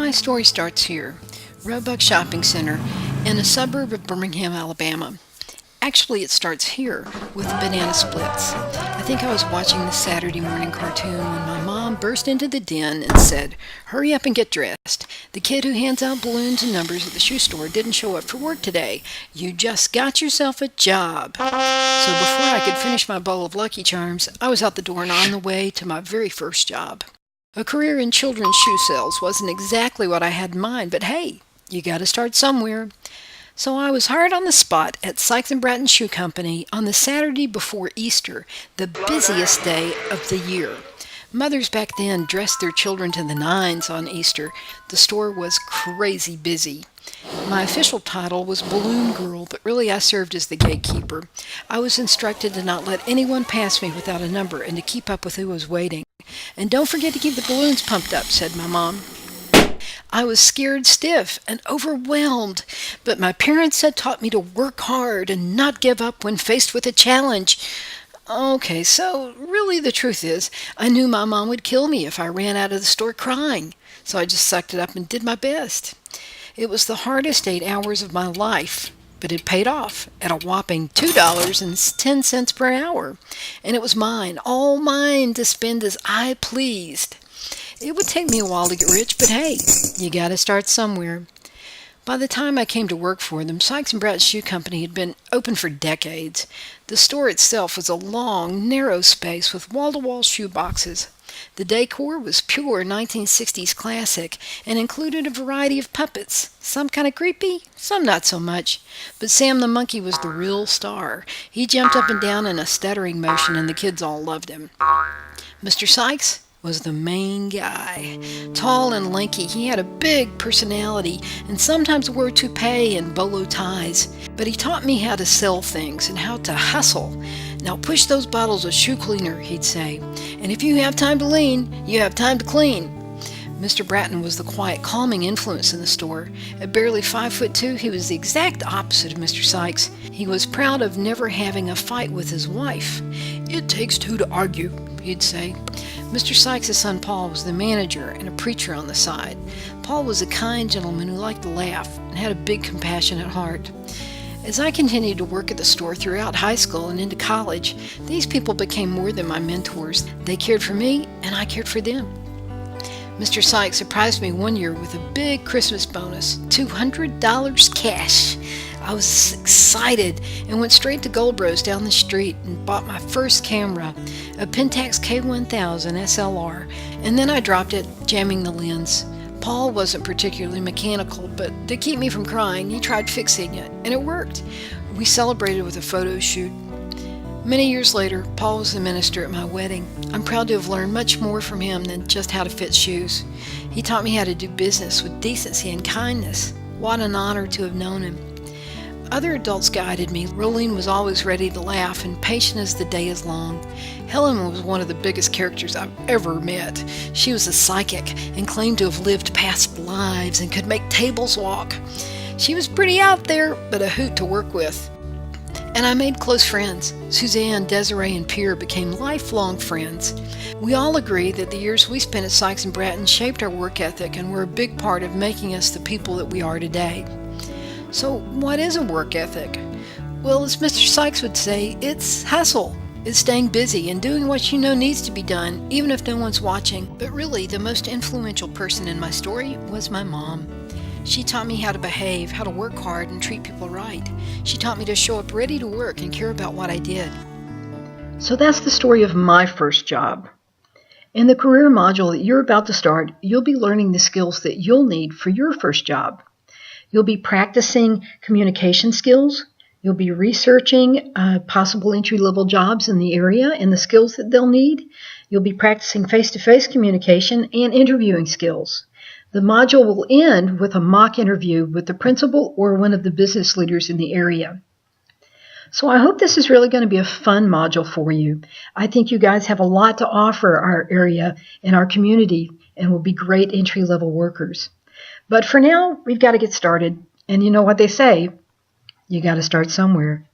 My story starts here, Roebuck Shopping Center, in a suburb of Birmingham, Alabama. Actually, it starts here with banana splits. I think I was watching the Saturday morning cartoon when my mom burst into the den and said, "Hurry up and get dressed. The kid who hands out balloons and numbers at the shoe store didn't show up for work today. You just got yourself a job." So before I could finish my bowl of Lucky Charms, I was out the door and on the way to my very first job. A career in children's shoe sales wasn't exactly what I had in mind, but hey, you gotta start somewhere. So I was hired on the spot at Sykes and Bratton Shoe Company on the Saturday before Easter, the busiest day of the year. Mothers back then dressed their children to the nines on Easter. The store was crazy busy. My official title was Balloon Girl, but really I served as the gatekeeper. I was instructed to not let anyone pass me without a number and to keep up with who was waiting. "And don't forget to keep the balloons pumped up," said my mom. I was scared stiff and overwhelmed, but my parents had taught me to work hard and not give up when faced with a challenge. Okay, so really the truth is, I knew my mom would kill me if I ran out of the store crying, so I just sucked it up and did my best. It was the hardest 8 hours of my life, but it paid off at a whopping $2.10 per hour, and it was mine, all mine, to spend as I pleased. It would take me a while to get rich, but hey, you gotta start somewhere. By the time I came to work for them, Sykes and Bratton Shoe Company had been open for decades. The store itself was a long, narrow space with wall-to-wall shoe boxes. The decor was pure 1960s classic and included a variety of puppets, some kind of creepy, some not so much. But Sam the monkey was the real star. He jumped up and down in a stuttering motion and the kids all loved him. Mr. Sykes was the main guy. Tall and lanky, he had a big personality and sometimes wore toupee and bolo ties. But he taught me how to sell things and how to hustle. "Now push those bottles of shoe cleaner," he'd say. "And if you have time to lean, you have time to clean." Mr. Bratton was the quiet, calming influence in the store. At barely 5'2", he was the exact opposite of Mr. Sykes. He was proud of never having a fight with his wife. "It takes two to argue," he'd say. Mr. Sykes' son Paul was the manager and a preacher on the side. Paul was a kind gentleman who liked to laugh and had a big compassionate heart. As I continued to work at the store throughout high school and into college, these people became more than my mentors. They cared for me and I cared for them. Mr. Sykes surprised me one year with a big Christmas bonus, $200 cash. I was excited and went straight to Goldbro's down the street and bought my first camera, a Pentax K1000 SLR, and then I dropped it, jamming the lens. Paul wasn't particularly mechanical, but to keep me from crying, he tried fixing it, and it worked. We celebrated with a photo shoot. Many years later, Paul was the minister at my wedding. I'm proud to have learned much more from him than just how to fit shoes. He taught me how to do business with decency and kindness. What an honor to have known him. Other adults guided me. Rolene was always ready to laugh and patient as the day is long. Helen was one of the biggest characters I've ever met. She was a psychic and claimed to have lived past lives and could make tables walk. She was pretty out there, but a hoot to work with. And I made close friends. Suzanne, Desiree, and Pierre became lifelong friends. We all agree that the years we spent at Sykes and Bratton shaped our work ethic and were a big part of making us the people that we are today. So what is a work ethic? Well, as Mr. Sykes would say, it's hustle. It's staying busy and doing what you know needs to be done, even if no one's watching. But really, the most influential person in my story was my mom. She taught me how to behave, how to work hard, and treat people right. She taught me to show up ready to work and care about what I did. So that's the story of my first job. In the career module that you're about to start, you'll be learning the skills that you'll need for your first job. You'll be practicing communication skills. You'll be researching possible entry-level jobs in the area and the skills that they'll need. You'll be practicing face-to-face communication and interviewing skills. The module will end with a mock interview with the principal or one of the business leaders in the area. So I hope this is really going to be a fun module for you. I think you guys have a lot to offer our area and our community and will be great entry-level workers. But for now, we've got to get started. And you know what they say, you got to start somewhere.